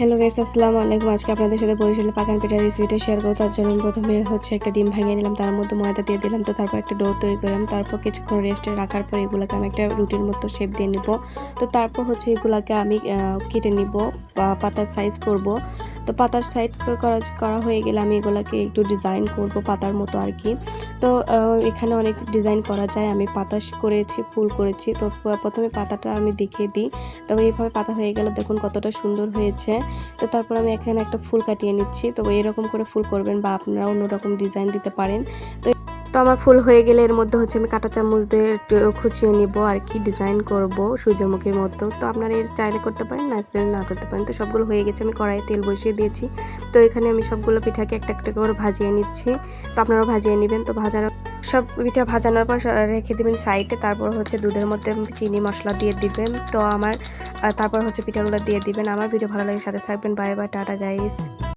Hello guys, আসসালামু আলাইকুম। আজকে আপনাদের সাথে বরিশালের পাকান পিঠার রেসিপিটা শেয়ার করব। তার জন্য আমি প্রথমে একটা ডিম ভাঙিয়ে নিলাম, তার মধ্যে ময়দা দিয়ে দিলাম। তো তারপর একটা ডো তৈরি করলাম। তারপর কিছুক্ষণ রেস্টে রাখার পর এগুলোকে আমি একটা রুটির মতো শেপ দিয়ে নিব। তো তারপর এগুলাকে আমি কেটে নিব, পাতার সাইজ করব। তো পাতার সাইজ করা হয়ে গেলে আমি এগুলাকে একটু ডিজাইন করব পাতার মতো আর কি। তো এখানে অনেক ডিজাইন করা যায়। আমি পাতা করেছি, ফুল করেছি। তো প্রথমে পাতাটা আমি দেখিয়ে দিই। তবে এইভাবে পাতা হয়ে গেল, দেখুন কতটা সুন্দর হয়েছে। তো তারপর আমি এখানে একটা ফুল কাটিয়ে নিচ্ছি। তো এরকম করে ফুল করবেন বা আপনারা অন্যরকম ডিজাইন দিতে পারেন। তো তো আমার ফুল হয়ে গেলে এর মধ্যে আমি কাঁটা চামচ দিয়ে একটু খুঁচিয়ে নিব আর কি, ডিজাইন করব সূর্যমুখীর মতো। তো আপনারা এর চাইলে করতে পারেন, না চাইলে না করতে পারেন। তো সবগুলো হয়ে গেছে, আমি কড়াইয়ে তেল বসিয়ে দিয়েছি। তো এখানে আমি সবগুলো পিঠাকে একটা একটা করে ভাজিয়ে নিচ্ছি। তো আপনারাও ভাজিয়ে নেবেন। তো সব পিঠা ভাজানোর পর রেখে দিবেন সাইডে। তারপর দুধের মধ্যে চিনি মশলা দিয়ে দিবেন। তো তারপর পিঠাগুলো দিয়ে দিবেন। আমার ভিডিও ভালো লাগে সাথে থাকবেন। Bye bye, tata guys.